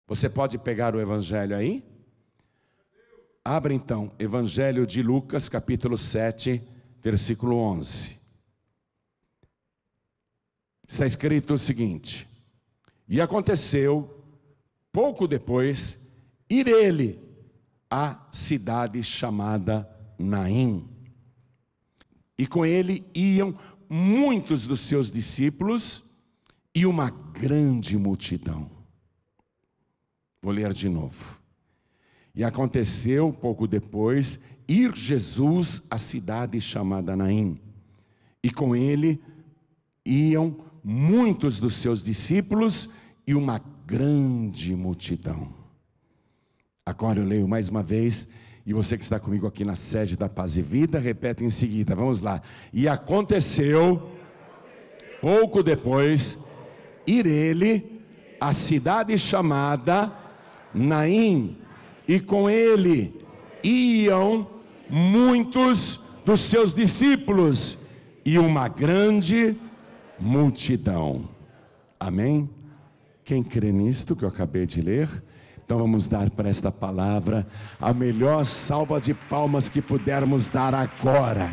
Você pode pegar o evangelho aí? Abra então, Evangelho de Lucas, capítulo 7, versículo 11. Está escrito o seguinte: e aconteceu, pouco depois, ir ele à cidade chamada Naim. E com ele iam muitos dos seus discípulos e uma grande multidão. Vou ler de novo. E aconteceu, pouco depois, ir Jesus à cidade chamada Naim. E com ele iam muitos dos seus discípulos e uma grande multidão. Agora eu leio mais uma vez, e você que está comigo aqui na sede da Paz e Vida, repete em seguida, vamos lá. E aconteceu, pouco depois, ir ele à cidade chamada Naim, e com ele iam muitos dos seus discípulos e uma grande multidão. Amém? Quem crê nisto que eu acabei de ler? Então vamos dar para esta palavra a melhor salva de palmas que pudermos dar agora.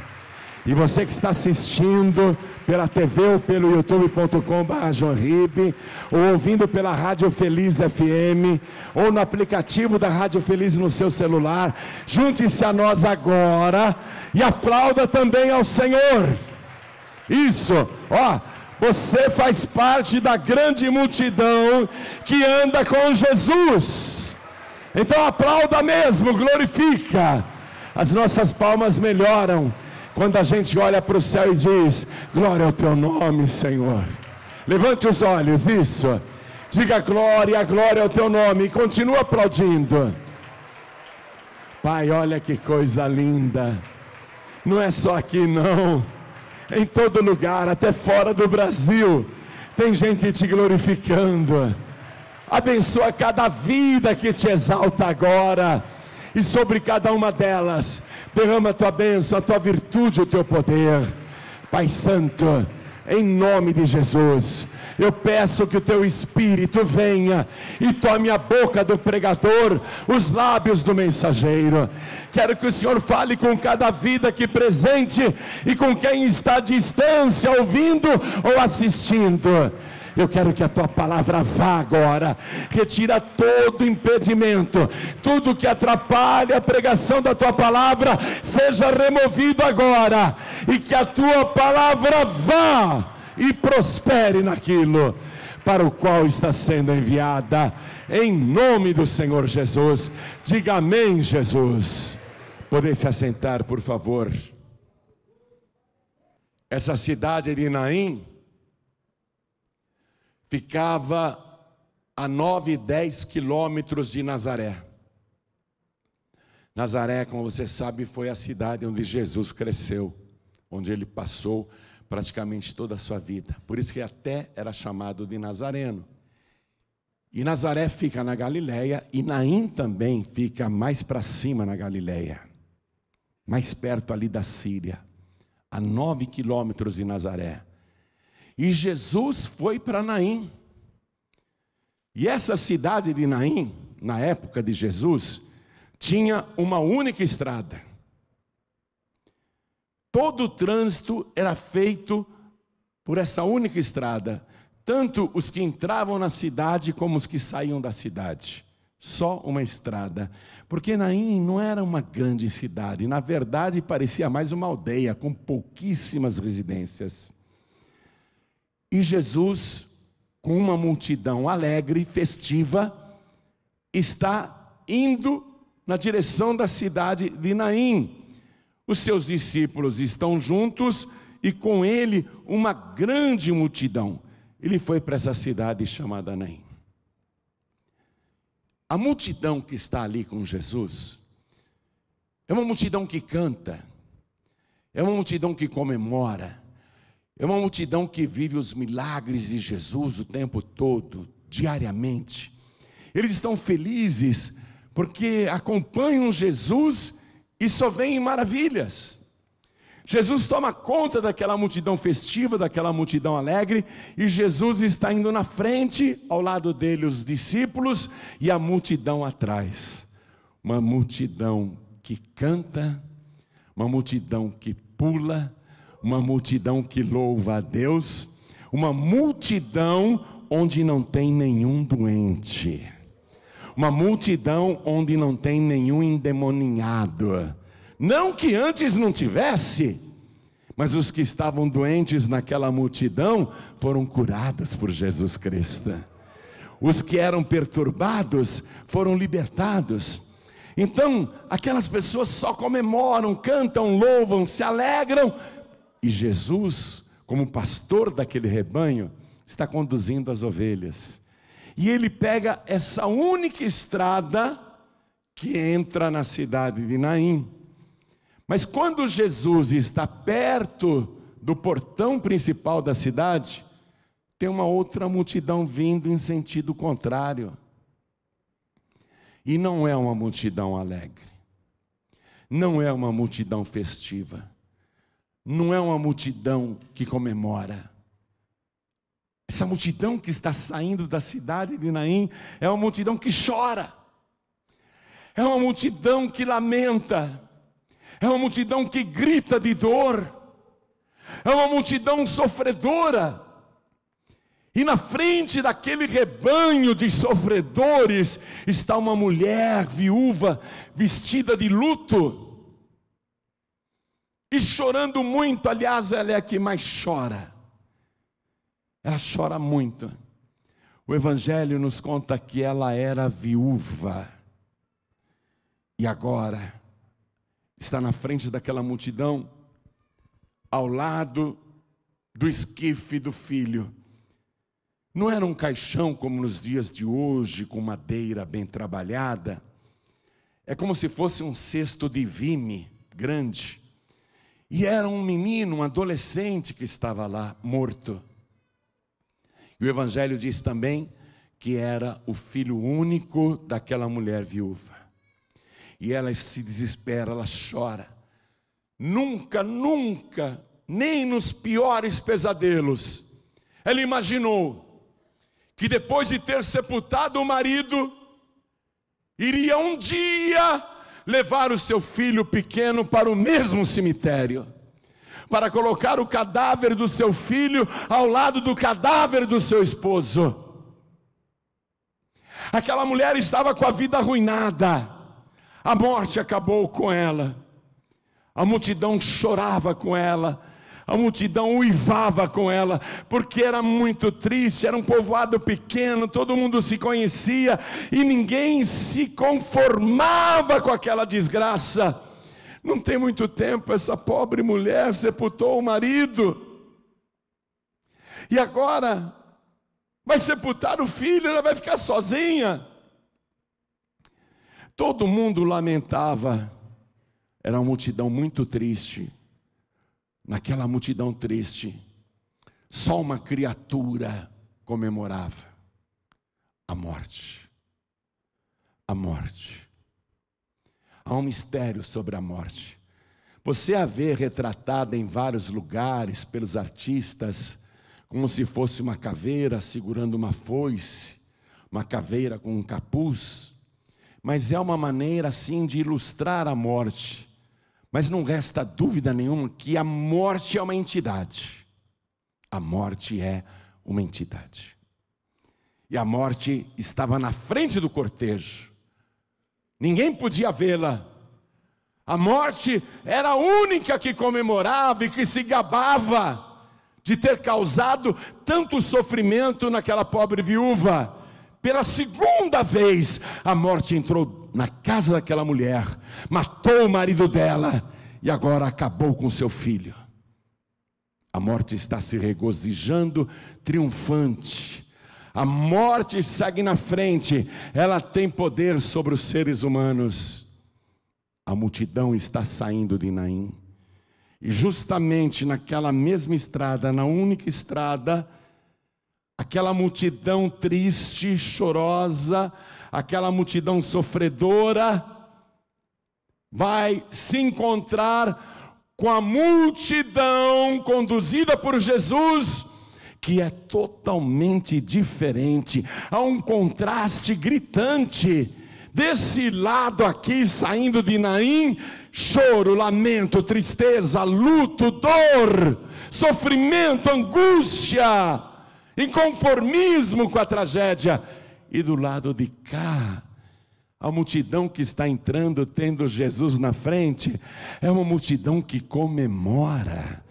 E você que está assistindo pela TV ou pelo youtube.com/joanribe, ou ouvindo pela Rádio Feliz FM, ou no aplicativo da Rádio Feliz no seu celular, junte-se a nós agora e aplauda também ao Senhor. Isso, ó, você faz parte da grande multidão que anda com Jesus. Então aplauda mesmo, glorifica. As nossas palmas melhoram quando a gente olha para o céu e diz: glória ao teu nome, Senhor. Levante os olhos, isso. Diga glória, glória ao teu nome. E continua aplaudindo. Pai, olha que coisa linda. Não é só aqui não. Em todo lugar, até fora do Brasil, tem gente te glorificando. Abençoa cada vida que te exalta agora. E sobre cada uma delas, derrama a tua bênção, a tua virtude, o teu poder. Pai Santo, em nome de Jesus, eu peço que o teu Espírito venha e tome a boca do pregador, os lábios do mensageiro. Quero que o Senhor fale com cada vida aqui presente e com quem está à distância, ouvindo ou assistindo. Eu quero que a tua palavra vá agora, retira todo impedimento, tudo que atrapalha a pregação da tua palavra, seja removido agora, e que a tua palavra vá e prospere naquilo para o qual está sendo enviada, em nome do Senhor Jesus. Diga amém, Jesus. Podem se assentar, por favor. Essa cidade de Naim ficava a 9, 10 quilômetros de Nazaré. Nazaré, como você sabe, foi a cidade onde Jesus cresceu, onde ele passou praticamente toda a sua vida. Por isso que até era chamado de Nazareno. E Nazaré fica na Galileia, e Naim também fica mais para cima na Galileia, mais perto ali da Síria, a 9 quilômetros de Nazaré. E Jesus foi para Naim. E essa cidade de Naim, na época de Jesus, tinha uma única estrada. Todo o trânsito era feito por essa única estrada, tanto os que entravam na cidade como os que saíam da cidade. Só uma estrada, porque Naim não era uma grande cidade, na verdade parecia mais uma aldeia com pouquíssimas residências. E Jesus, com uma multidão alegre, festiva, está indo na direção da cidade de Naim. Os seus discípulos estão juntos e com ele uma grande multidão. Ele foi para essa cidade chamada Naim. A multidão que está ali com Jesus é uma multidão que canta, é uma multidão que comemora, é uma multidão que vive os milagres de Jesus o tempo todo, diariamente. Eles estão felizes porque acompanham Jesus e só veem maravilhas. Jesus toma conta daquela multidão festiva, daquela multidão alegre, e Jesus está indo na frente, ao lado dele os discípulos e a multidão atrás. Uma multidão que canta, uma multidão que pula, uma multidão que louva a Deus, uma multidão onde não tem nenhum doente, uma multidão onde não tem nenhum endemoniado. Não que antes não tivesse, mas os que estavam doentes naquela multidão foram curados por Jesus Cristo. Os que eram perturbados foram libertados. Então, aquelas pessoas só comemoram, cantam, louvam, se alegram. E Jesus, como pastor daquele rebanho, está conduzindo as ovelhas. E ele pega essa única estrada que entra na cidade de Naim. Mas quando Jesus está perto do portão principal da cidade, tem uma outra multidão vindo em sentido contrário. E não é uma multidão alegre, não é uma multidão festiva, não é uma multidão que comemora. Essa multidão que está saindo da cidade de Naim é uma multidão que chora, é uma multidão que lamenta, é uma multidão que grita de dor, é uma multidão sofredora. E na frente daquele rebanho de sofredores está uma mulher viúva vestida de luto e chorando muito. Aliás, ela é a que mais chora. Ela chora muito. O Evangelho nos conta que ela era viúva e agora está na frente daquela multidão, ao lado do esquife do filho. Não era um caixão como nos dias de hoje, com madeira bem trabalhada. É como se fosse um cesto de vime grande. E era um menino, um adolescente que estava lá, morto. E o Evangelho diz também que era o filho único daquela mulher viúva. E ela se desespera, ela chora. Nunca, nem nos piores pesadelos, ela imaginou que depois de ter sepultado o marido, iria um dia levar o seu filho pequeno para o mesmo cemitério, para colocar o cadáver do seu filho ao lado do cadáver do seu esposo. Aquela mulher estava com a vida arruinada, a morte acabou com ela, a multidão chorava com ela, a multidão uivava com ela, porque era muito triste, era um povoado pequeno, todo mundo se conhecia, e ninguém se conformava com aquela desgraça. Não tem muito tempo, essa pobre mulher sepultou o marido, e agora vai sepultar o filho, ela vai ficar sozinha. Todo mundo lamentava, era uma multidão muito triste. Naquela multidão triste, só uma criatura comemorava: a morte. A morte. Há um mistério sobre a morte. Você a vê retratada em vários lugares pelos artistas, como se fosse uma caveira segurando uma foice, uma caveira com um capuz, mas é uma maneira assim de ilustrar a morte. Mas não resta dúvida nenhuma que a morte é uma entidade. A morte é uma entidade. E a morte estava na frente do cortejo. Ninguém podia vê-la. A morte era a única que comemorava e que se gabava de ter causado tanto sofrimento naquela pobre viúva. Pela segunda vez, a morte entrou na casa daquela mulher, matou o marido dela e agora acabou com seu filho. A morte está se regozijando, triunfante. A morte segue na frente, ela tem poder sobre os seres humanos. A multidão está saindo de Naim. E justamente naquela mesma estrada, na única estrada, aquela multidão triste, chorosa, aquela multidão sofredora, vai se encontrar com a multidão conduzida por Jesus, que é totalmente diferente. Há um contraste gritante. Desse lado aqui, saindo de Naim, choro, lamento, tristeza, luto, dor, sofrimento, angústia, inconformismo com a tragédia. E do lado de cá, a multidão que está entrando, tendo Jesus na frente, é uma multidão que comemora.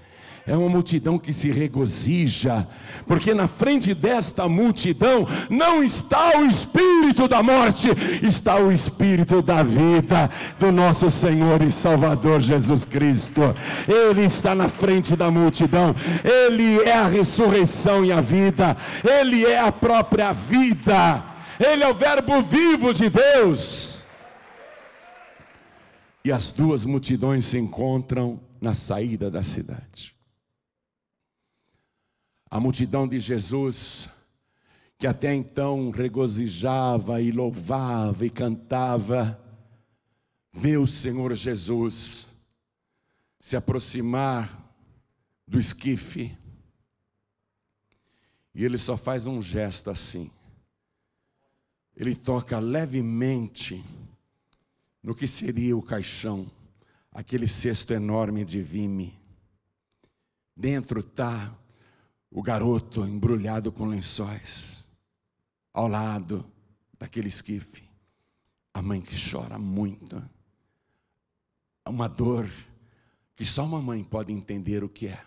É uma multidão que se regozija, porque na frente desta multidão não está o espírito da morte, está o espírito da vida do nosso Senhor e Salvador Jesus Cristo. Ele está na frente da multidão, Ele é a ressurreição e a vida, Ele é a própria vida, Ele é o verbo vivo de Deus. E as duas multidões se encontram na saída da cidade. A multidão de Jesus, que até então regozijava e louvava e cantava, vê o Senhor Jesus se aproximar do esquife, e ele só faz um gesto assim. Ele toca levemente no que seria o caixão, aquele cesto enorme de vime. Dentro está o garoto embrulhado com lençóis, ao lado daquele esquife, a mãe que chora muito, uma dor que só uma mãe pode entender o que é,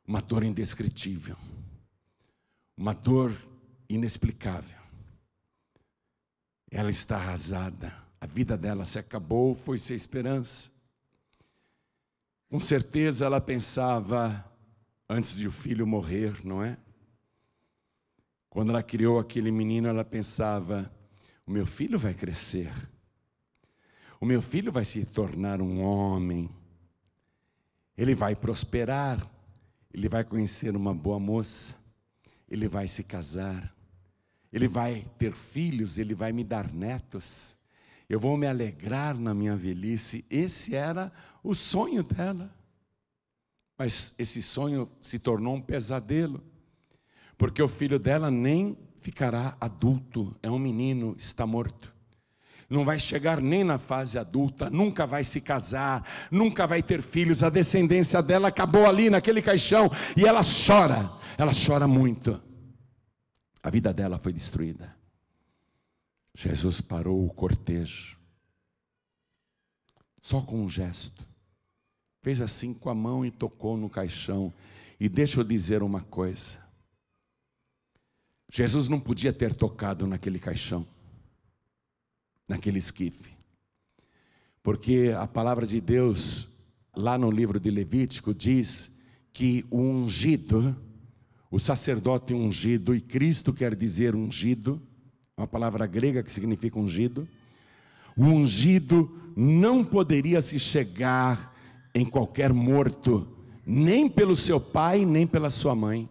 uma dor indescritível, uma dor inexplicável. Ela está arrasada, a vida dela se acabou, foi sem esperança. Com certeza ela pensava, antes de o filho morrer, não é? Quando ela criou aquele menino, ela pensava, o meu filho vai crescer, o meu filho vai se tornar um homem, ele vai prosperar, ele vai conhecer uma boa moça, ele vai se casar, ele vai ter filhos, ele vai me dar netos, eu vou me alegrar na minha velhice. Esse era o sonho dela. Mas esse sonho se tornou um pesadelo, porque o filho dela nem ficará adulto, é um menino, está morto. Não vai chegar nem na fase adulta, nunca vai se casar, nunca vai ter filhos, a descendência dela acabou ali naquele caixão, e ela chora muito. A vida dela foi destruída. Jesus parou o cortejo, só com um gesto. Fez assim com a mão e tocou no caixão. E deixa eu dizer uma coisa. Jesus não podia ter tocado naquele caixão, naquele esquife. Porque a palavra de Deus, lá no livro de Levítico, diz que o ungido, o sacerdote ungido, e Cristo quer dizer ungido, uma palavra grega que significa ungido. O ungido não poderia se chegar em qualquer morto, nem pelo seu pai, nem pela sua mãe.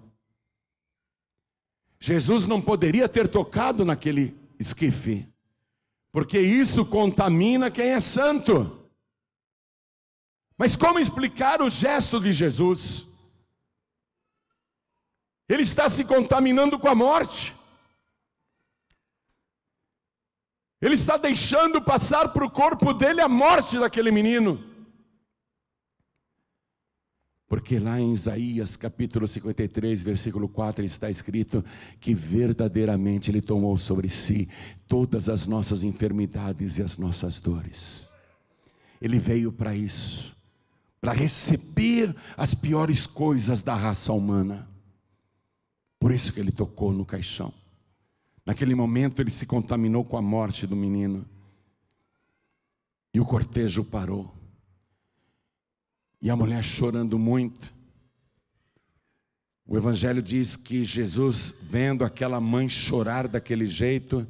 Jesus não poderia ter tocado naquele esquife, porque isso contamina quem é santo. Mas como explicar o gesto de Jesus? Ele está se contaminando com a morte. Ele está deixando passar para o corpo dele a morte daquele menino. Porque lá em Isaías capítulo 53, versículo 4, está escrito que verdadeiramente Ele tomou sobre si todas as nossas enfermidades e as nossas dores. Ele veio para isso, para receber as piores coisas da raça humana. Por isso que Ele tocou no caixão. Naquele momento Ele se contaminou com a morte do menino. E o cortejo parou. E a mulher chorando muito. O Evangelho diz que Jesus, vendo aquela mãe chorar daquele jeito,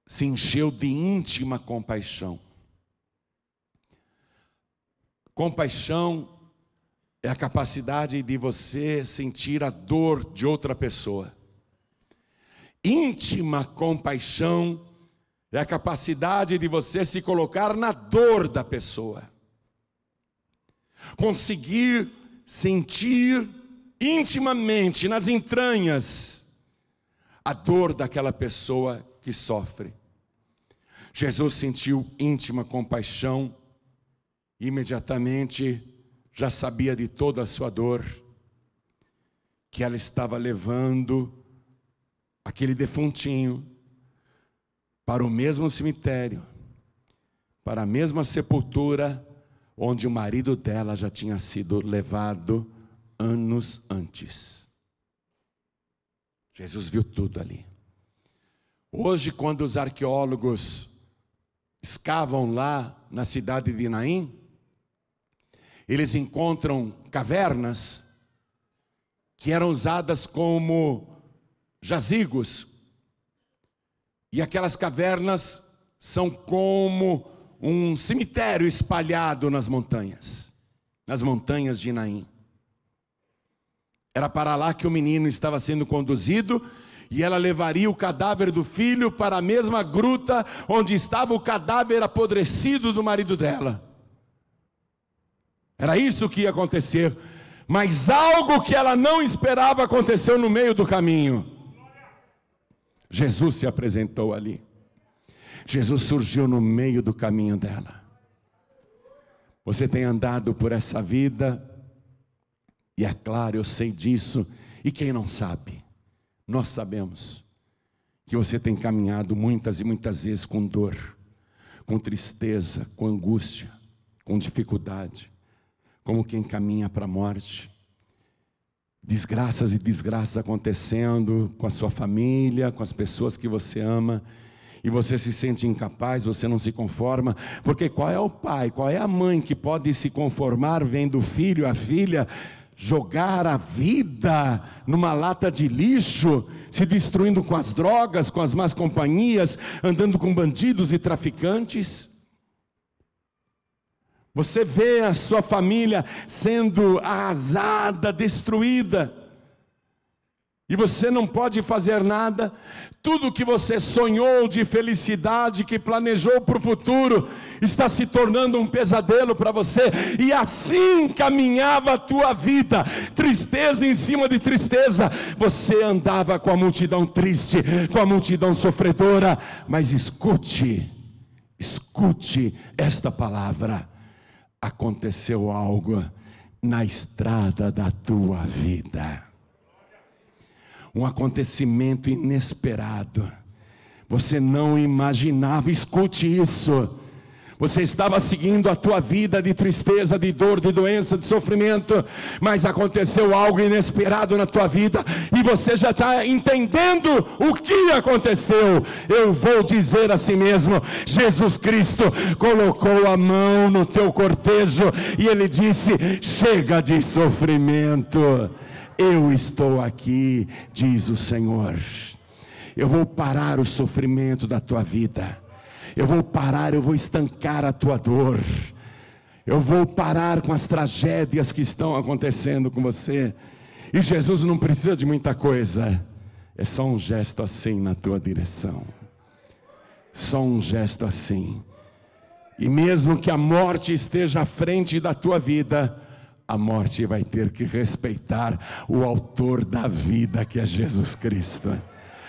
se encheu de íntima compaixão. Compaixão é a capacidade de você sentir a dor de outra pessoa. Íntima compaixão é a capacidade de você se colocar na dor da pessoa. conseguir sentir intimamente, nas entranhas, a dor daquela pessoa que sofre. Jesus sentiu íntima compaixão, imediatamente já sabia de toda a sua dor, que ela estava levando aquele defuntinho para o mesmo cemitério, para a mesma sepultura onde o marido dela já tinha sido levado anos antes. Jesus viu tudo ali. Hoje, quando os arqueólogos escavam lá na cidade de Naim, eles encontram cavernas que eram usadas como jazigos. E aquelas cavernas são como um cemitério espalhado nas montanhas de Naim. Era para lá que o menino estava sendo conduzido, e ela levaria o cadáver do filho para a mesma gruta onde estava o cadáver apodrecido do marido dela. Era isso que ia acontecer, mas algo que ela não esperava aconteceu no meio do caminho. Jesus se apresentou ali. Jesus surgiu no meio do caminho dela. Você tem andado por essa vida, e é claro, eu sei disso, e quem não sabe, nós sabemos que você tem caminhado muitas e muitas vezes com dor, com tristeza, com angústia, com dificuldade, como quem caminha para a morte. Desgraças e desgraças acontecendo com a sua família, com as pessoas que você ama, e você se sente incapaz, você não se conforma, porque qual é o pai, qual é a mãe que pode se conformar vendo o filho, a filha, jogar a vida numa lata de lixo, se destruindo com as drogas, com as más companhias, andando com bandidos e traficantes? Você vê a sua família sendo arrasada, destruída, e você não pode fazer nada. Tudo que você sonhou de felicidade, que planejou para o futuro, está se tornando um pesadelo para você. E assim caminhava a tua vida, tristeza em cima de tristeza. Você andava com a multidão triste, com a multidão sofredora. Mas escute esta palavra: aconteceu algo na estrada da tua vida. Um acontecimento inesperado. Você não imaginava. Escute isso. Você estava seguindo a tua vida de tristeza, de dor, de doença, de sofrimento, mas aconteceu algo inesperado na tua vida, e você já está entendendo o que aconteceu. Eu vou dizer a si mesmo: Jesus Cristo colocou a mão no teu cortejo, e Ele disse: chega de sofrimento, eu estou aqui, diz o Senhor. Eu vou parar o sofrimento da tua vida. Eu vou parar, eu vou estancar a tua dor. Eu vou parar com as tragédias que estão acontecendo com você. E Jesus não precisa de muita coisa. É só um gesto assim na tua direção. Só um gesto assim. E mesmo que a morte esteja à frente da tua vida, a morte vai ter que respeitar o autor da vida, que é Jesus Cristo.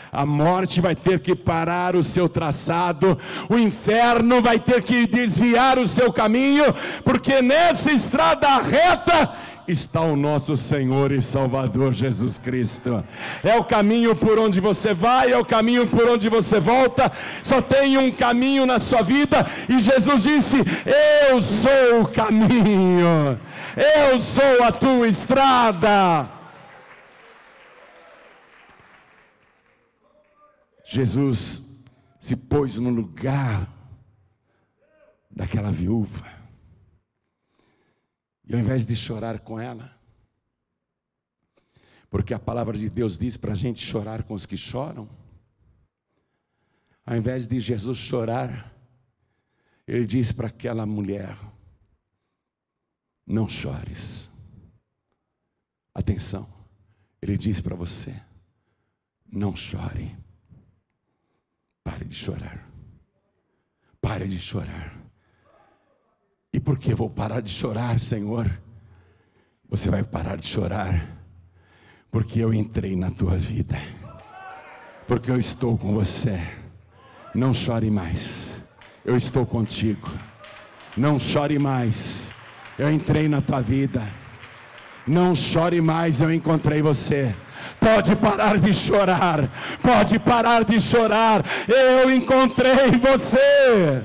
A morte vai ter que parar o seu traçado, o inferno vai ter que desviar o seu caminho, porque nessa estrada reta está o nosso Senhor e Salvador Jesus Cristo. É o caminho por onde você vai, é o caminho por onde você volta. Só tem um caminho na sua vida, e Jesus disse: eu sou o caminho, eu sou a tua estrada. Jesus se pôs no lugar daquela viúva, e ao invés de chorar com ela, porque a palavra de Deus diz para a gente chorar com os que choram, ao invés de Jesus chorar, Ele diz para aquela mulher: não chores. Atenção, Ele diz para você: não chore. Pare de chorar. Pare de chorar. E por que vou parar de chorar, Senhor? Você vai parar de chorar porque eu entrei na tua vida, porque eu estou com você. Não chore mais, eu estou contigo. Não chore mais, eu entrei na tua vida. Não chore mais, eu encontrei você. Pode parar de chorar, pode parar de chorar, eu encontrei você.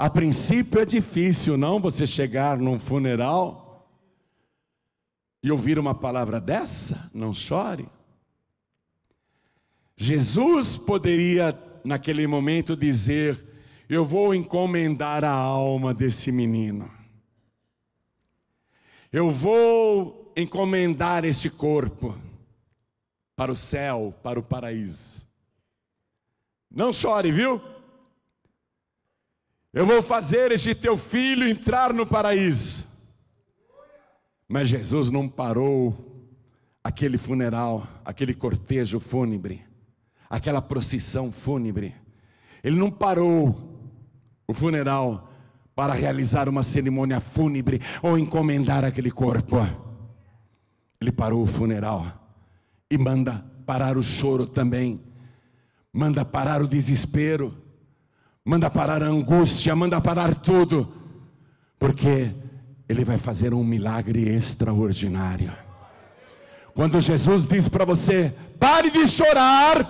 A princípio é difícil, não, você chegar num funeral e ouvir uma palavra dessa? Não chore. Jesus poderia naquele momento dizer: eu vou encomendar a alma desse menino, eu vou encomendar este corpo para o céu, para o paraíso. Não chore, viu? Eu vou fazer este teu filho entrar no paraíso. Mas Jesus não parou aquele funeral, aquele cortejo fúnebre, aquela procissão fúnebre. Ele não parou o funeral para realizar uma cerimônia fúnebre ou encomendar aquele corpo. Ele parou o funeral e manda parar o choro também, manda parar o desespero, manda parar a angústia, manda parar tudo, porque Ele vai fazer um milagre extraordinário. Quando Jesus diz para você: pare de chorar,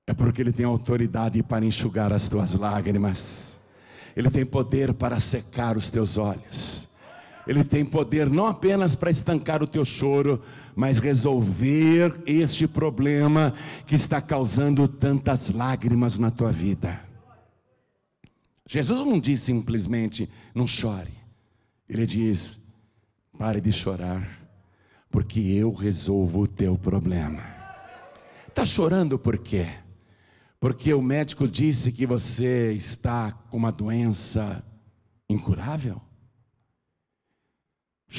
é porque Ele tem autoridade para enxugar as tuas lágrimas. Ele tem poder para secar os teus olhos. Ele tem poder não apenas para estancar o teu choro, mas resolver este problema que está causando tantas lágrimas na tua vida. Jesus não diz simplesmente: não chore. Ele diz: pare de chorar, porque eu resolvo o teu problema. Está chorando por quê? Porque o médico disse que você está com uma doença incurável?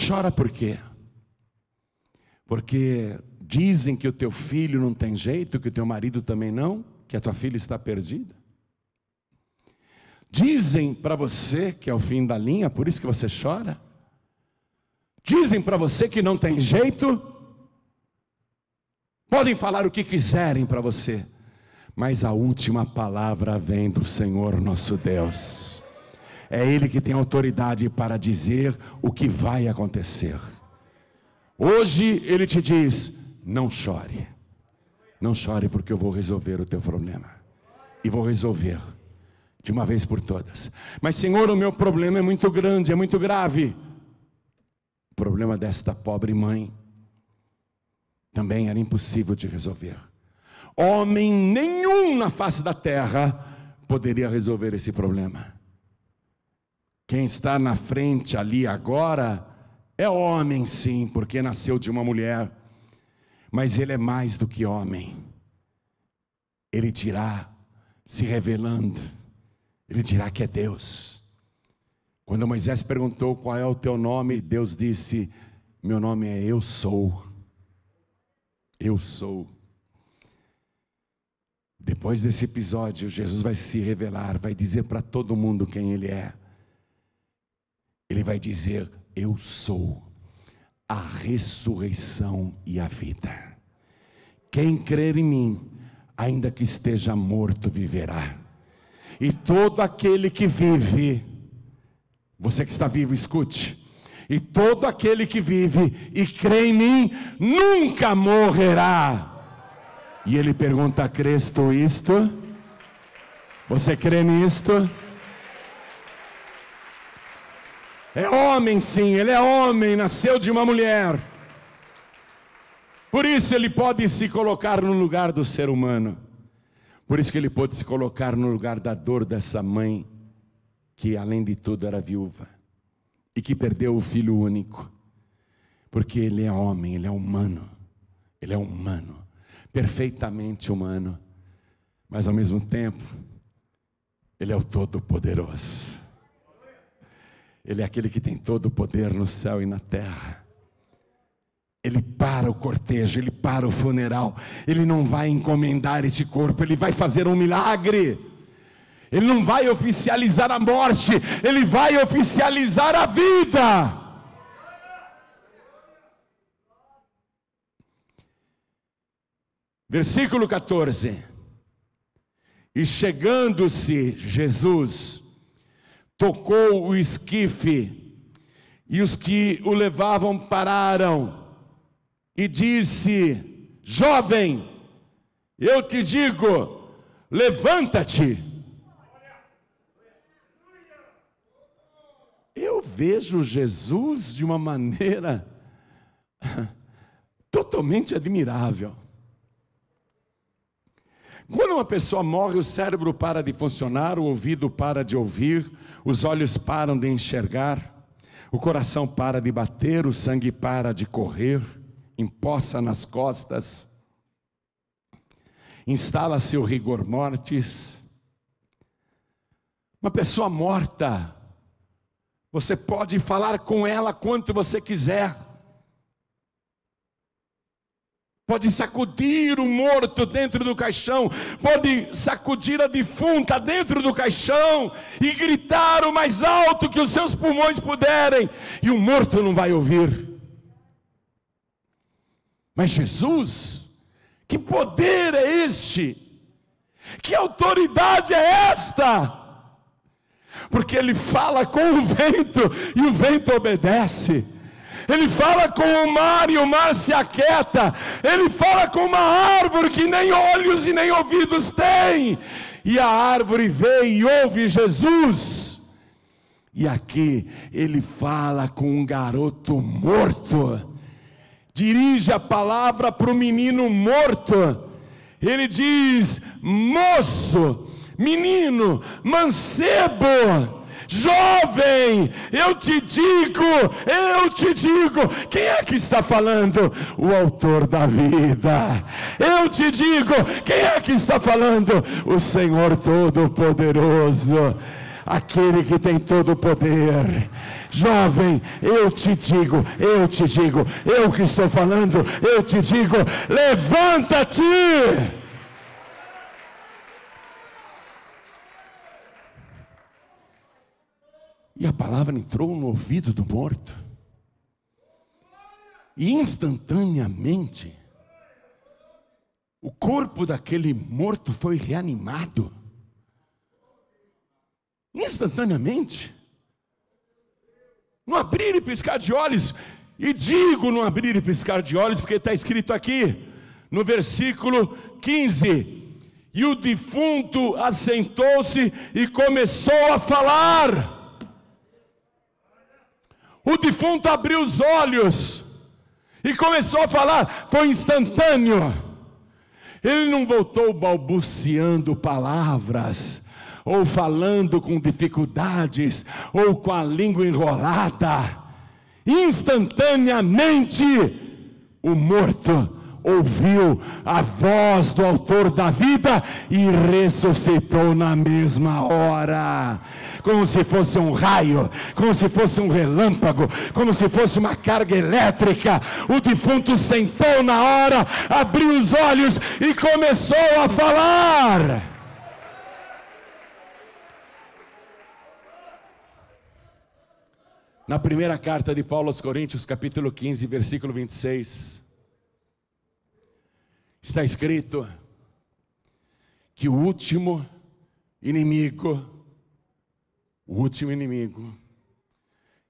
Chora por quê? Porque dizem que o teu filho não tem jeito, que o teu marido também não, que a tua filha está perdida. Dizem para você que é o fim da linha, por isso que você chora. Dizem para você que não tem jeito. Podem falar o que quiserem para você, mas a última palavra vem do Senhor nosso Deus. É Ele que tem autoridade para dizer o que vai acontecer. Hoje Ele te diz: não chore. Não chore, porque eu vou resolver o teu problema. E vou resolver de uma vez por todas. Mas Senhor, o meu problema é muito grande, é muito grave. O problema desta pobre mãe também era impossível de resolver. Homem nenhum na face da terra poderia resolver esse problema. Quem está na frente ali agora é homem, sim, porque nasceu de uma mulher, mas ele é mais do que homem. Ele dirá, se revelando, ele dirá que é Deus. Quando Moisés perguntou: qual é o teu nome? Deus disse: meu nome é Eu Sou. Eu sou. Depois desse episódio, Jesus vai se revelar, vai dizer para todo mundo quem Ele é. Ele vai dizer: eu sou a ressurreição e a vida. Quem crer em mim, ainda que esteja morto, viverá. E todo aquele que vive, você que está vivo, escute. E todo aquele que vive e crê em mim, nunca morrerá. E ele pergunta: crês tu isto? Você crê nisto? É homem, sim, ele é homem, nasceu de uma mulher. Por isso ele pode se colocar no lugar do ser humano. Por isso que ele pôde se colocar no lugar da dor dessa mãe, que além de tudo era viúva, e que perdeu o filho único. Porque ele é homem, ele é humano. Ele é humano, perfeitamente humano. Mas ao mesmo tempo, ele é o Todo-Poderoso. Ele é aquele que tem todo o poder no céu e na terra. Ele para o cortejo, ele para o funeral. Ele não vai encomendar este corpo, ele vai fazer um milagre. Ele não vai oficializar a morte, Ele vai oficializar a vida. Versículo 14. E chegando-se Jesus, tocou o esquife, e os que o levavam pararam, e disse: jovem, eu te digo, levanta-te. Eu vejo Jesus de uma maneira totalmente admirável. Quando uma pessoa morre, o cérebro para de funcionar, o ouvido para de ouvir, os olhos param de enxergar, o coração para de bater, o sangue para de correr, empoça nas costas, instala-se o rigor mortis. Uma pessoa morta, você pode falar com ela quanto você quiser, pode sacudir o morto dentro do caixão, pode sacudir a defunta dentro do caixão e gritar o mais alto que os seus pulmões puderem, e o morto não vai ouvir. Mas Jesus, que poder é este? Que autoridade é esta? Porque Ele fala com o vento e o vento obedece. Ele fala com o mar e o mar se aquieta. Ele fala com uma árvore que nem olhos e nem ouvidos tem, e a árvore vê e ouve Jesus. E aqui Ele fala com um garoto morto, dirige a palavra para o menino morto. Ele diz: moço, menino, mancebo, jovem, eu te digo, quem é que está falando? O autor da vida. Eu te digo, quem é que está falando? O Senhor Todo-Poderoso, aquele que tem todo o poder. Jovem, eu te digo, eu que estou falando, eu te digo, levanta-te. E a palavra entrou no ouvido do morto, e instantaneamente o corpo daquele morto foi reanimado. Instantaneamente, no abrir e piscar de olhos. E digo no abrir e piscar de olhos, porque está escrito aqui no versículo 15: e o defunto assentou-se e começou a falar. O defunto abriu os olhos e começou a falar. Foi instantâneo. Ele não voltou balbuciando palavras, ou falando com dificuldades, ou com a língua enrolada. Instantaneamente o morto ouviu a voz do autor da vida e ressuscitou na mesma hora, como se fosse um raio, como se fosse um relâmpago, como se fosse uma carga elétrica. O defunto sentou na hora, abriu os olhos e começou a falar. Na primeira carta de Paulo aos Coríntios, capítulo 15, versículo 26, está escrito que o último inimigo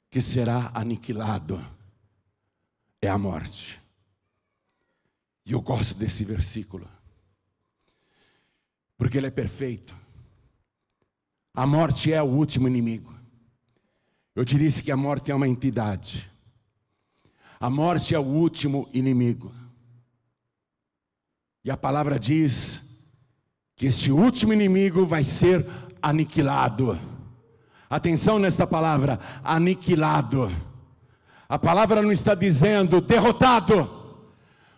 que será aniquilado é a morte. E eu gosto desse versículo, porque ele é perfeito. A morte é o último inimigo. Eu te disse que a morte é uma entidade. A morte é o último inimigo. E a palavra diz que este último inimigo vai ser aniquilado. Atenção nesta palavra, aniquilado. A palavra não está dizendo derrotado,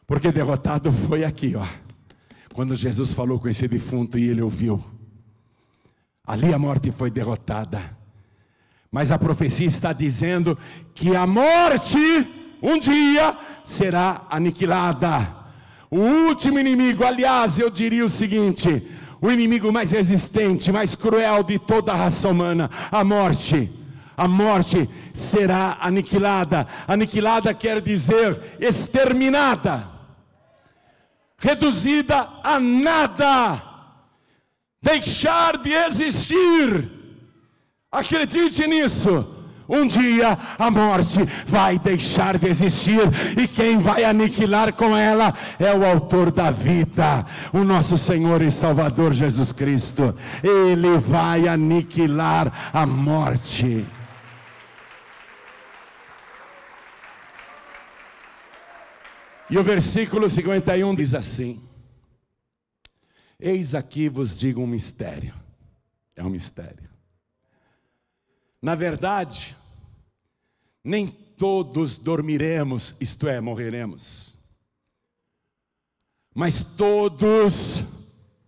porque derrotado foi aqui, ó, quando Jesus falou com esse defunto e ele ouviu. Ali a morte foi derrotada. Mas a profecia está dizendo que a morte um dia será aniquilada. O último inimigo, aliás, eu diria o seguinte: o inimigo mais resistente, mais cruel de toda a raça humana, a morte. A morte será aniquilada. Aniquilada quer dizer exterminada, reduzida a nada, deixar de existir. Acredite nisso. Um dia a morte vai deixar de existir, e quem vai aniquilar com ela é o autor da vida, o nosso Senhor e Salvador Jesus Cristo. Ele vai aniquilar a morte. E o versículo 51 diz assim: eis aqui vos digo um mistério. É um mistério. Na verdade, nem todos dormiremos, isto é, morreremos. Mas todos,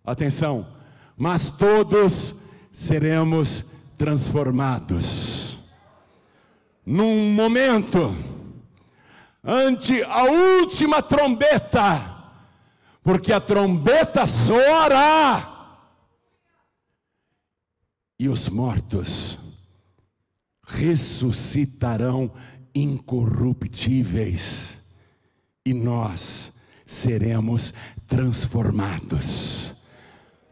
atenção, mas todos seremos transformados. Num momento, ante a última trombeta, porque a trombeta soará, e os mortos ressuscitarão incorruptíveis, e nós seremos transformados.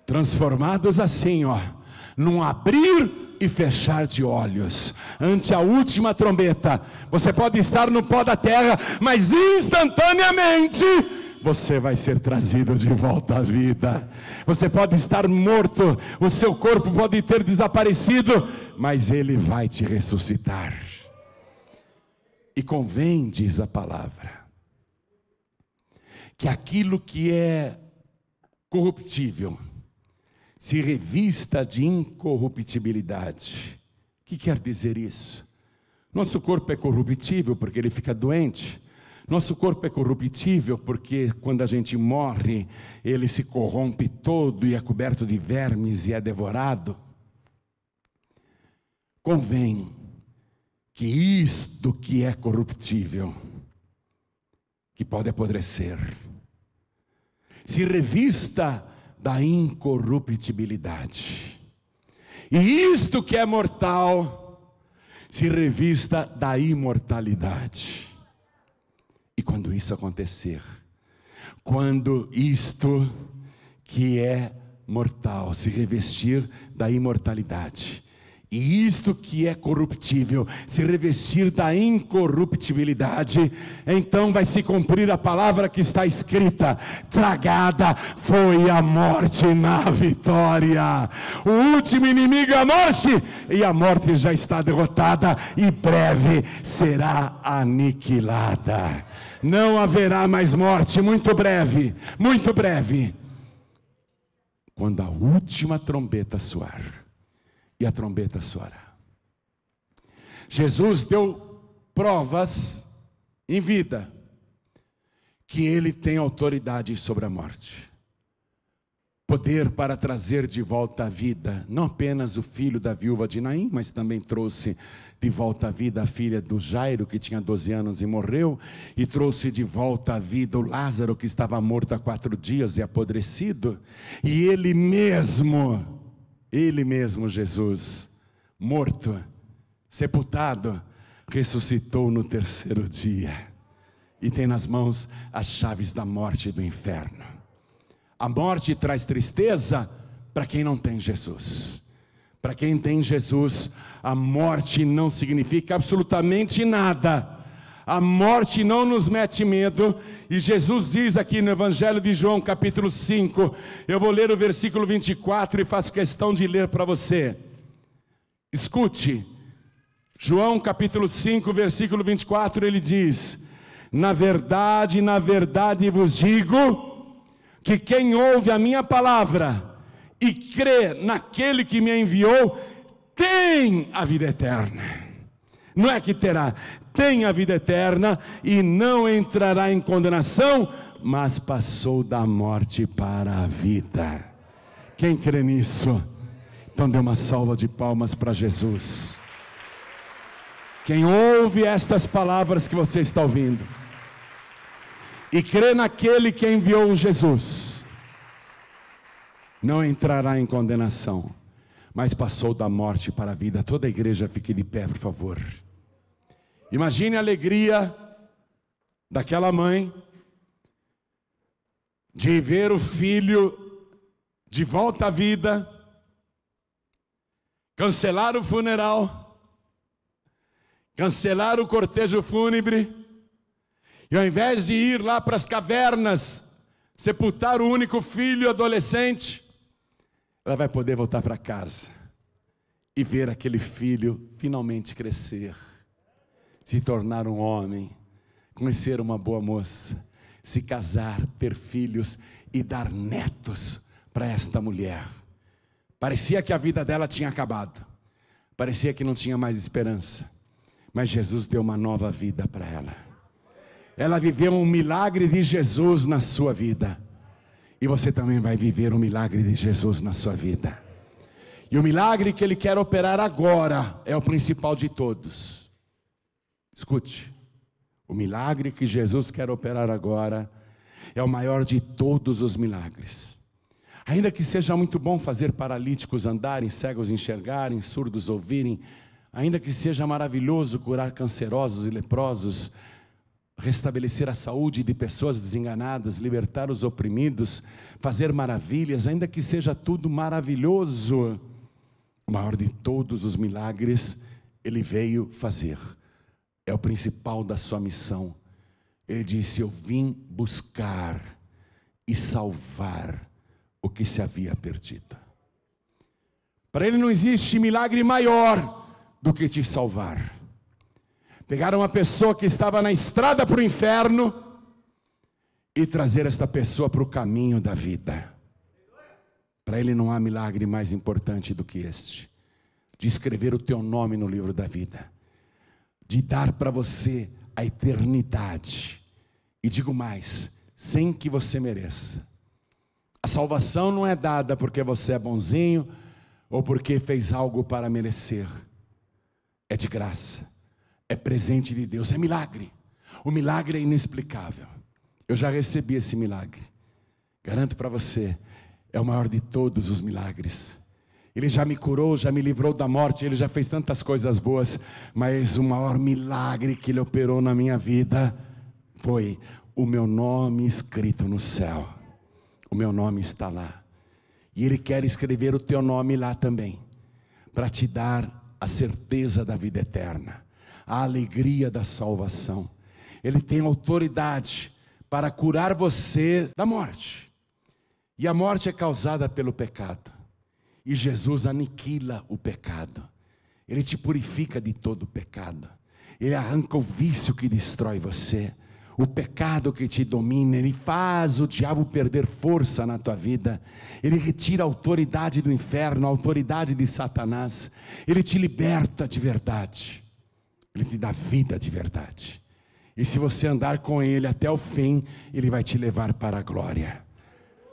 Transformados assim, ó, num abrir e fechar de olhos, ante a última trombeta. Você pode estar no pó da terra, mas instantaneamente você vai ser trazido de volta à vida. Você pode estar morto, o seu corpo pode ter desaparecido, mas ele vai te ressuscitar. E convém, diz a palavra, que aquilo que é corruptível se revista de incorruptibilidade. O que quer dizer isso? Nosso corpo é corruptível porque ele fica doente. Nosso corpo é corruptível porque quando a gente morre, ele se corrompe todo e é coberto de vermes e é devorado. Convém que isto que é corruptível, que pode apodrecer, se revista da incorruptibilidade. E isto que é mortal, se revista da imortalidade. E quando isso acontecer, quando isto que é mortal se revestir da imortalidade, e isto que é corruptível se revestir da incorruptibilidade, então vai se cumprir a palavra que está escrita: tragada foi a morte na vitória. O último inimigo é a morte, e a morte já está derrotada, e breve será aniquilada. Não haverá mais morte, muito breve, muito breve. Quando a última trombeta soar, e a trombeta soará. Jesus deu provas em vida que ele tem autoridade sobre a morte, poder para trazer de volta a vida, não apenas o filho da viúva de Naim, mas também trouxe de volta a vida a filha do Jairo, que tinha 12 anos e morreu, e trouxe de volta a vida o Lázaro, que estava morto há 4 dias e apodrecido, e ele mesmo, Jesus, morto, sepultado, ressuscitou no 3º dia, e tem nas mãos as chaves da morte e do inferno. A morte traz tristeza para quem não tem Jesus. Para quem tem Jesus, a morte não significa absolutamente nada. A morte não nos mete medo, e Jesus diz aqui no Evangelho de João, capítulo 5, eu vou ler o versículo 24 e faço questão de ler para você. Escute, João capítulo 5, versículo 24, ele diz: na verdade vos digo, que quem ouve a minha palavra e crê naquele que me enviou, tem a vida eterna. Não é que terá, tem a vida eterna, e não entrará em condenação, mas passou da morte para a vida. Quem crê nisso? Então dê uma salva de palmas para Jesus. Quem ouve estas palavras que você está ouvindo e crê naquele que enviou Jesus, não entrará em condenação, mas passou da morte para a vida. Toda a igreja fique de pé, por favor. Imagine a alegria daquela mãe de ver o filho de volta à vida, cancelar o funeral, cancelar o cortejo fúnebre, e ao invés de ir lá para as cavernas sepultar o único filho adolescente, ela vai poder voltar para casa e ver aquele filho finalmente crescer, se tornar um homem, conhecer uma boa moça, se casar, ter filhos e dar netos para esta mulher. Parecia que a vida dela tinha acabado, parecia que não tinha mais esperança, mas Jesus deu uma nova vida para ela. Ela viveu um milagre de Jesus na sua vida, e você também vai viver um milagre de Jesus na sua vida. E o milagre que Ele quer operar agora é o principal de todos. Escute, o milagre que Jesus quer operar agora é o maior de todos os milagres. Ainda que seja muito bom fazer paralíticos andarem, cegos enxergarem, surdos ouvirem, ainda que seja maravilhoso curar cancerosos e leprosos, restabelecer a saúde de pessoas desenganadas, libertar os oprimidos, fazer maravilhas, ainda que seja tudo maravilhoso, o maior de todos os milagres Ele veio fazer. É o principal da sua missão. Ele disse: eu vim buscar e salvar o que se havia perdido. Para Ele não existe milagre maior do que te salvar. Pegar uma pessoa que estava na estrada para o inferno e trazer esta pessoa para o caminho da vida. Para Ele não há milagre mais importante do que este, de escrever o teu nome no livro da vida, de dar para você a eternidade, e digo mais, sem que você mereça. A salvação não é dada porque você é bonzinho, ou porque fez algo para merecer, é de graça, é presente de Deus, é milagre. O milagre é inexplicável. Eu já recebi esse milagre, garanto para você, é o maior de todos os milagres. Ele já me curou, já me livrou da morte, Ele já fez tantas coisas boas, mas o maior milagre que Ele operou na minha vida foi o meu nome escrito no céu. O meu nome está lá, e Ele quer escrever o teu nome lá também, para te dar a certeza da vida eterna, a alegria da salvação. Ele tem autoridade para curar você da morte, e a morte é causada pelo pecado, e Jesus aniquila o pecado. Ele te purifica de todo o pecado, Ele arranca o vício que destrói você, o pecado que te domina. Ele faz o diabo perder força na tua vida. Ele retira a autoridade do inferno, a autoridade de Satanás. Ele te liberta de verdade, Ele te dá vida de verdade. E se você andar com Ele até o fim, Ele vai te levar para a glória,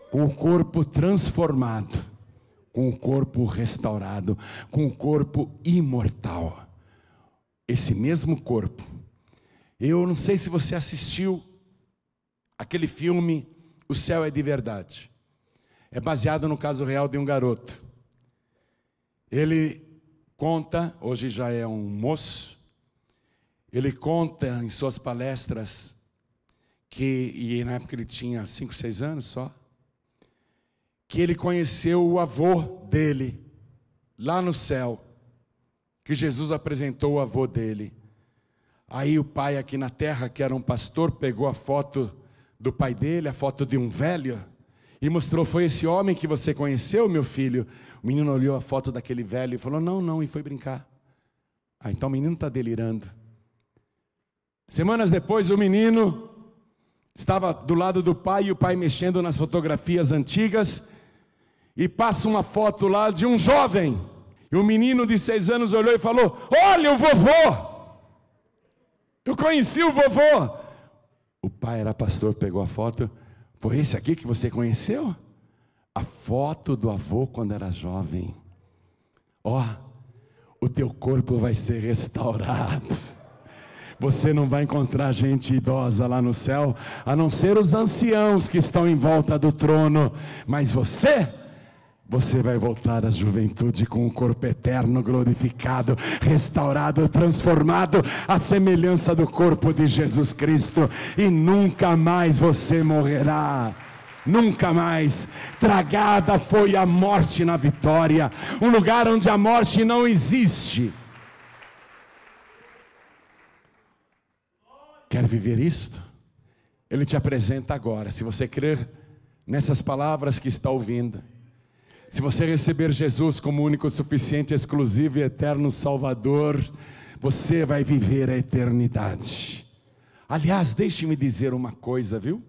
com o corpo transformado, com o corpo restaurado, com o corpo imortal. Esse mesmo corpo, eu não sei se você assistiu aquele filme O Céu é de Verdade. É baseado no caso real de um garoto. Ele conta, hoje já é um moço, ele conta em suas palestras e na época ele tinha 5, 6 anos só, que ele conheceu o avô dele lá no céu, que Jesus apresentou o avô dele. Aí o pai aqui na terra, que era um pastor, pegou a foto do pai dele, a foto de um velho, e mostrou: foi esse homem que você conheceu, meu filho? O menino olhou a foto daquele velho e falou: não, e foi brincar. Então o menino está delirando. Semanas depois o menino estava do lado do pai, e o pai mexendo nas fotografias antigas, e passa uma foto lá de um jovem, e o menino de 6 anos olhou e falou: olha o vovô! Eu conheci o vovô. O pai era pastor, pegou a foto: foi esse aqui que você conheceu? A foto do avô quando era jovem. O teu corpo vai ser restaurado. Você não vai encontrar gente idosa lá no céu, a não ser os anciãos que estão em volta do trono, mas você você vai voltar à juventude com o corpo eterno, glorificado, restaurado, transformado à semelhança do corpo de Jesus Cristo, e nunca mais você morrerá. Nunca mais. Tragada foi a morte na vitória, um lugar onde a morte não existe. Quer viver isto? Ele te apresenta agora. Se você crer nessas palavras que está ouvindo, se você receber Jesus como único, suficiente, exclusivo e eterno Salvador, você vai viver a eternidade. Aliás, deixe-me dizer uma coisa, viu?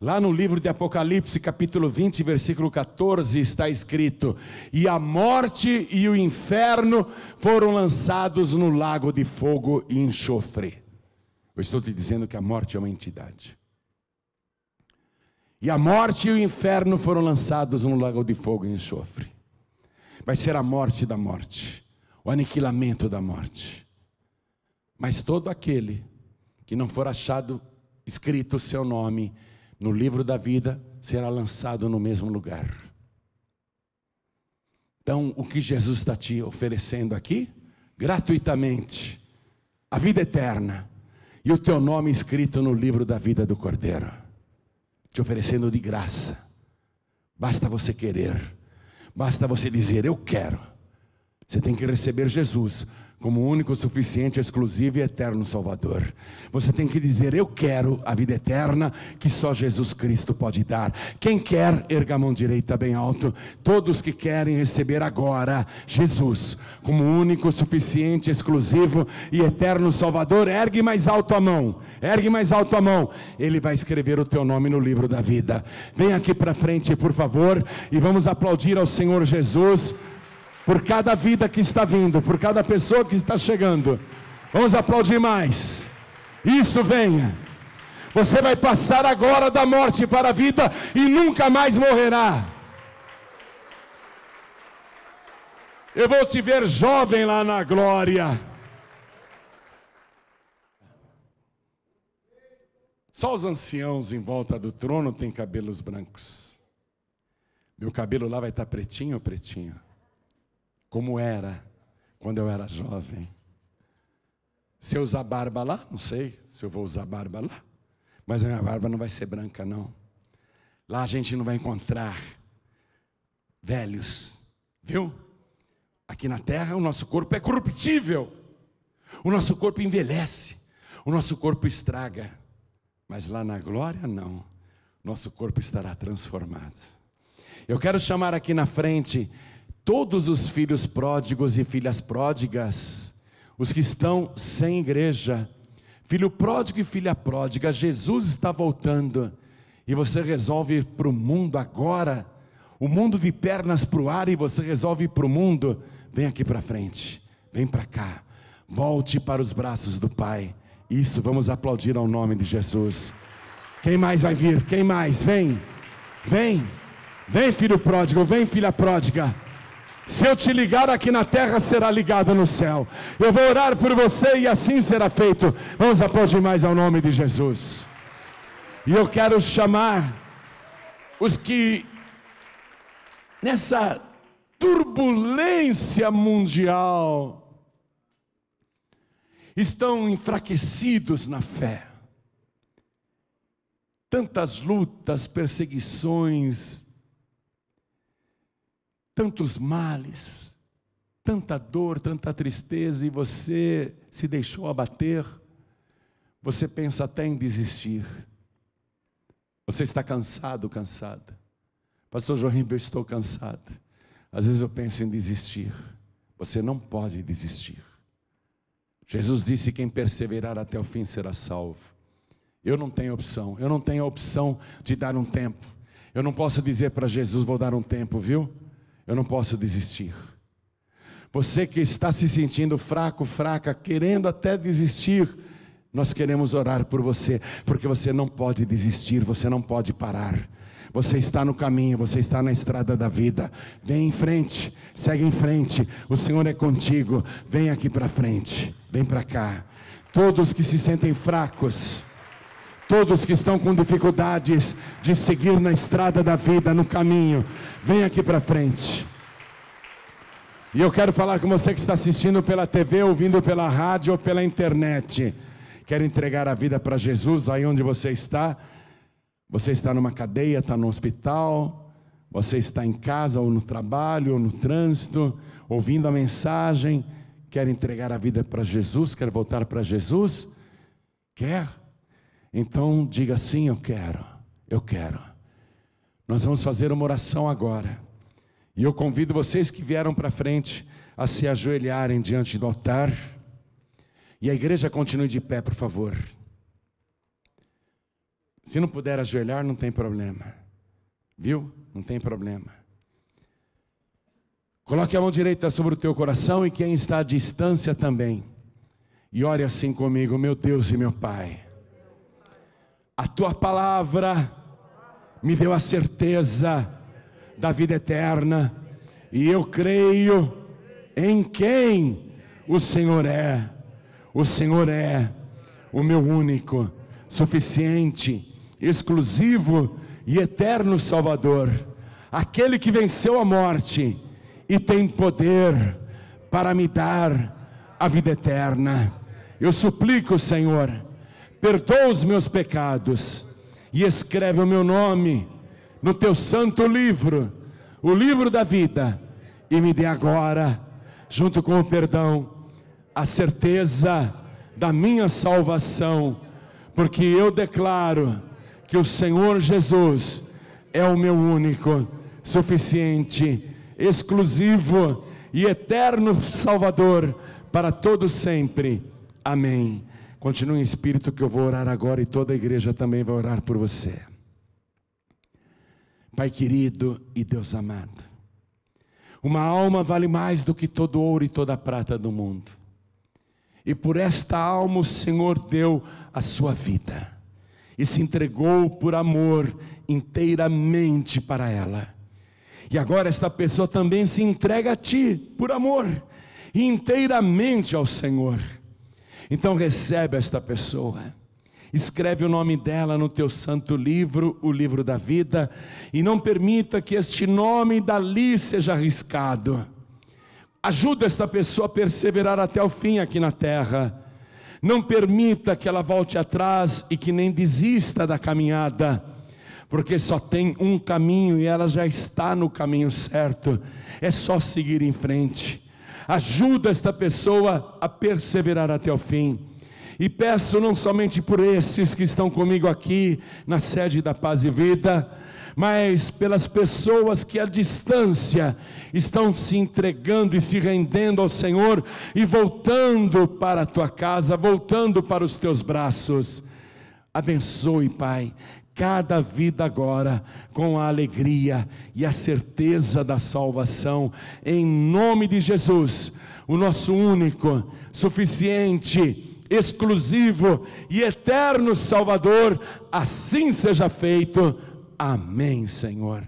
Lá no livro de Apocalipse, capítulo 20, versículo 14, está escrito: e a morte e o inferno foram lançados no lago de fogo e enxofre. Eu estou te dizendo que a morte é uma entidade. E a morte e o inferno foram lançados no lago de fogo e enxofre. Vai ser a morte da morte, o aniquilamento da morte. Mas todo aquele que não for achado escrito o seu nome no livro da vida será lançado no mesmo lugar. Então, o que Jesus está te oferecendo aqui? Gratuitamente, a vida eterna e o teu nome escrito no livro da vida do Cordeiro. Te oferecendo de graça. Basta você querer, basta você dizer: eu quero. Você tem que receber Jesus como único, suficiente, exclusivo e eterno Salvador. Você tem que dizer: eu quero a vida eterna que só Jesus Cristo pode dar. Quem quer, erga a mão direita bem alto. Todos que querem receber agora Jesus como único, suficiente, exclusivo e eterno Salvador, ergue mais alto a mão. Ergue mais alto a mão. Ele vai escrever o teu nome no livro da vida. Vem aqui para frente, por favor, e vamos aplaudir ao Senhor Jesus por cada vida que está vindo, por cada pessoa que está chegando. Vamos aplaudir mais. Isso, venha. Você vai passar agora da morte para a vida e nunca mais morrerá. Eu vou te ver jovem lá na glória. Só os anciãos em volta do trono têm cabelos brancos. Meu cabelo lá vai estar pretinho ou pretinho? Como era quando eu era jovem. Se eu usar barba lá, não sei se eu vou usar barba lá, mas a minha barba não vai ser branca, não. Lá a gente não vai encontrar velhos, viu? Aqui na terra o nosso corpo é corruptível, o nosso corpo envelhece, o nosso corpo estraga, mas lá na glória não, nosso corpo estará transformado. Eu quero chamar aqui na frente todos os filhos pródigos e filhas pródigas, os que estão sem igreja, filho pródigo e filha pródiga. Jesus está voltando, e você resolve ir para o mundo agora, o mundo de pernas para o ar, e você resolve ir para o mundo. Vem aqui para frente, vem para cá, volte para os braços do Pai. Isso, vamos aplaudir ao nome de Jesus. Quem mais vai vir? Quem mais? Vem, vem, vem filho pródigo, vem filha pródiga. Se eu te ligar aqui na terra, será ligado no céu. Eu vou orar por você e assim será feito. Vamos aplaudir mais ao nome de Jesus. E eu quero chamar os que nessa turbulência mundial estão enfraquecidos na fé. Tantas lutas, perseguições, tantos males, tanta dor, tanta tristeza, e você se deixou abater. Você pensa até em desistir. Você está cansado, cansada. Pastor Jorim, eu estou cansado. Às vezes eu penso em desistir. Você não pode desistir. Jesus disse: quem perseverar até o fim será salvo. Eu não tenho opção. Eu não tenho a opção de dar um tempo. Eu não posso dizer para Jesus: vou dar um tempo, viu? Eu não posso desistir. Você que está se sentindo fraco, fraca, querendo até desistir, nós queremos orar por você, porque você não pode desistir, você não pode parar. Você está no caminho, você está na estrada da vida. Vem em frente, segue em frente. O Senhor é contigo. Vem aqui para frente, vem para cá. Todos que se sentem fracos, Todos que estão com dificuldades de seguir na estrada da vida, no caminho, vem aqui para frente. E eu quero falar com você que está assistindo pela TV, ouvindo pela rádio ou pela internet. Quer entregar a vida para Jesus aí onde você está? Você está numa cadeia, está no hospital, você está em casa ou no trabalho ou no trânsito, ouvindo a mensagem. Quer entregar a vida para Jesus? Quer voltar para Jesus? Quer? Então diga assim: eu quero, eu quero. Nós vamos fazer uma oração agora. E eu convido vocês que vieram para frente a se ajoelharem diante do altar. E a igreja continue de pé, por favor. Se não puder ajoelhar, não tem problema. Viu? Não tem problema. Coloque a mão direita sobre o teu coração e quem está à distância também. E ore assim comigo: meu Deus e meu Pai, a tua palavra me deu a certeza da vida eterna, e eu creio em quem o Senhor é. O Senhor é o meu único, suficiente, exclusivo e eterno Salvador, aquele que venceu a morte e tem poder para me dar a vida eterna. Eu suplico, Senhor, perdoa os meus pecados e escreve o meu nome no teu santo livro, o livro da vida, e me dê agora, junto com o perdão, a certeza da minha salvação, porque eu declaro que o Senhor Jesus é o meu único, suficiente, exclusivo e eterno Salvador para todos sempre. Amém. Continue em espírito que eu vou orar agora e toda a igreja também vai orar por você. Pai querido e Deus amado, uma alma vale mais do que todo ouro e toda a prata do mundo. E por esta alma o Senhor deu a sua vida e se entregou por amor inteiramente para ela. E agora esta pessoa também se entrega a ti por amor e inteiramente ao Senhor. Então recebe esta pessoa, escreve o nome dela no teu santo livro, o livro da vida, e não permita que este nome dali seja arriscado. Ajuda esta pessoa a perseverar até o fim aqui na terra. Não permita que ela volte atrás e que nem desista da caminhada, porque só tem um caminho e ela já está no caminho certo. É só seguir em frente. Ajuda esta pessoa a perseverar até o fim. E peço não somente por esses que estão comigo aqui na sede da Paz e Vida, mas pelas pessoas que à distância estão se entregando e se rendendo ao Senhor e voltando para a tua casa, voltando para os teus braços. Abençoe, Pai, cada vida agora com a alegria e a certeza da salvação, em nome de Jesus, o nosso único, suficiente, exclusivo e eterno Salvador. Assim seja feito. Amém, Senhor.